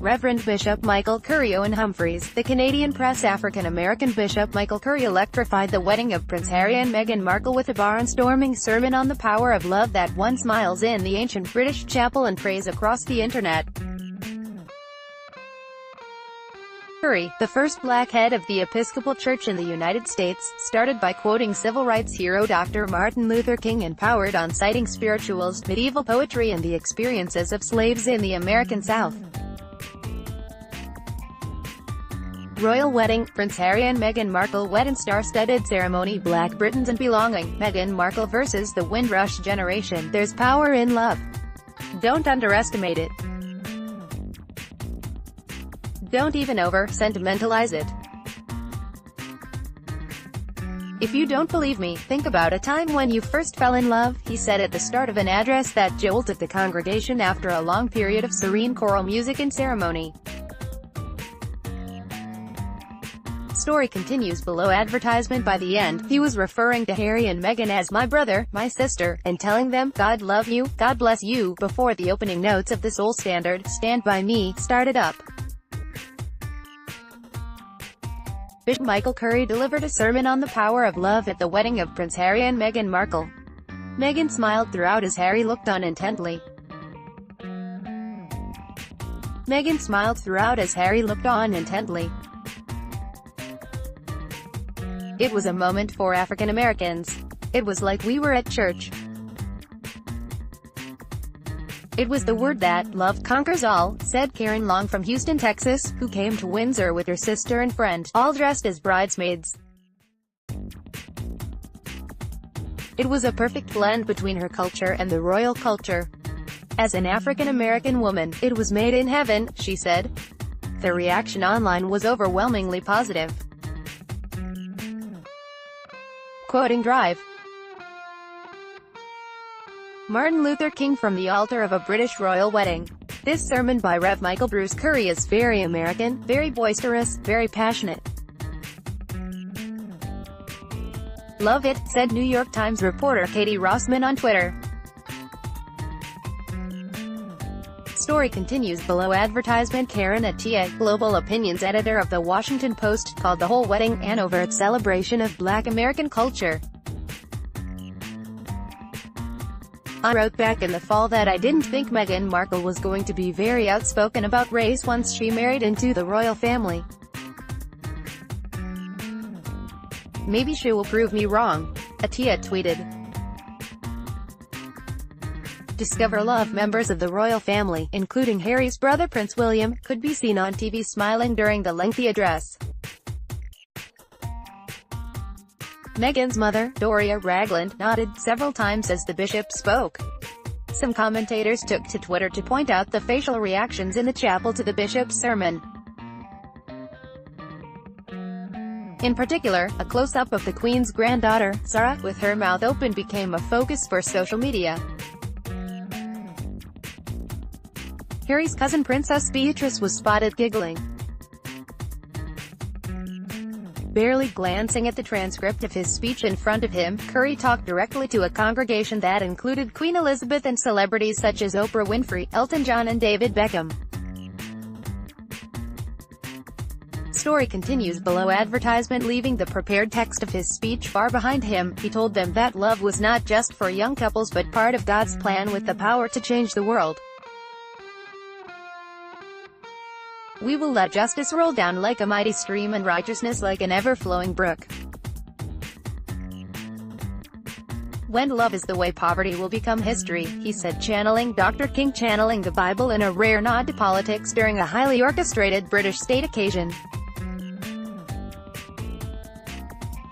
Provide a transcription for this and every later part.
Reverend Bishop Michael Curry. Owen Humphreys, the Canadian Press. African-American Bishop Michael Curry electrified the wedding of Prince Harry and Meghan Markle with a barnstorming sermon on the power of love that won smiles in the ancient British chapel and praise across the internet. Curry, the first black head of the Episcopal Church in the United States, started by quoting civil rights hero Dr. Martin Luther King and powered on citing spirituals, medieval poetry and the experiences of slaves in the American South. Royal wedding, Prince Harry and Meghan Markle wed in star-studded ceremony. Black Britons and belonging, Meghan Markle versus the Windrush generation. There's power in love. Don't underestimate it. Don't even over-sentimentalize it. If you don't believe me, think about a time when you first fell in love, he said at the start of an address that jolted the congregation after a long period of serene choral music and ceremony. Story continues below. Advertisement. By the end, he was referring to Harry and Meghan as my brother, my sister, and telling them, God love you, God bless you, before the opening notes of the soul standard, Stand By Me, started up. Bishop Michael Curry delivered a sermon on the power of love at the wedding of Prince Harry and Meghan Markle. Meghan smiled throughout as Harry looked on intently. Meghan smiled throughout as Harry looked on intently. It was a moment for African Americans. It was like we were at church. It was the word that love conquers all, said Karen Long from Houston, Texas, who came to Windsor with her sister and friend, all dressed as bridesmaids. It was a perfect blend between her culture and the royal culture. As an African American woman, it was made in heaven, she said. The reaction online was overwhelmingly positive. Quoting Drive. Martin Luther King from the altar of a British royal wedding. This sermon by Rev. Michael Bruce Curry is very American, very boisterous, very passionate. Love it, said New York Times reporter Katie Rossman on Twitter. Story continues below. Advertisement. Karen Attiah, global opinions editor of The Washington Post, called the whole wedding an overt celebration of Black American culture. I wrote back in the fall that I didn't think Meghan Markle was going to be very outspoken about race once she married into the royal family. Maybe she will prove me wrong, Attiah tweeted. Discover Love. Members of the royal family, including Harry's brother Prince William, could be seen on TV smiling during the lengthy address. Meghan's mother, Doria Ragland, nodded several times as the bishop spoke. Some commentators took to Twitter to point out the facial reactions in the chapel to the bishop's sermon. In particular, a close-up of the Queen's granddaughter, Sarah, with her mouth open became a focus for social media. Harry's cousin Princess Beatrice was spotted giggling. Barely glancing at the transcript of his speech in front of him, Curry talked directly to a congregation that included Queen Elizabeth and celebrities such as Oprah Winfrey, Elton John and David Beckham. Story continues below. Advertisement. Leaving the prepared text of his speech far behind him, he told them that love was not just for young couples but part of God's plan with the power to change the world. We will let justice roll down like a mighty stream and righteousness like an ever-flowing brook. When love is the way, poverty will become history, he said, channeling Dr. King, channeling the Bible in a rare nod to politics during a highly orchestrated British state occasion.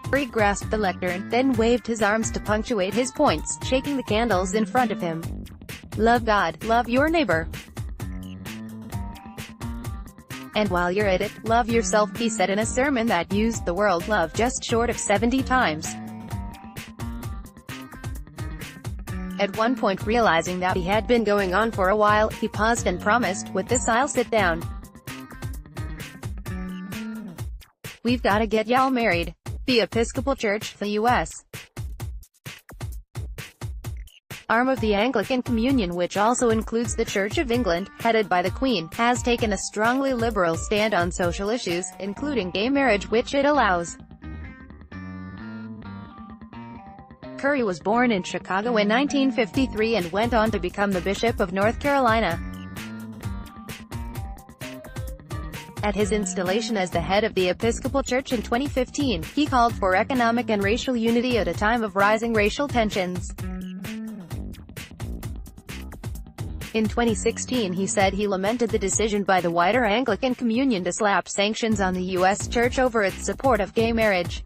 Curry grasped the lectern, then waved his arms to punctuate his points, shaking the candles in front of him. Love God, love your neighbor. And while you're at it, love yourself, he said in a sermon that used the word love just short of 70 times. At one point, realizing that he had been going on for a while, he paused and promised, with this I'll sit down. We've gotta get y'all married. The Episcopal Church, the U.S. arm of the Anglican Communion, which also includes the Church of England, headed by the Queen, has taken a strongly liberal stand on social issues, including gay marriage, which it allows. Curry was born in Chicago in 1953 and went on to become the Bishop of North Carolina. At his installation as the head of the Episcopal Church in 2015, he called for economic and racial unity at a time of rising racial tensions. In 2016 he said he lamented the decision by the wider Anglican Communion to slap sanctions on the U.S. Church over its support of gay marriage.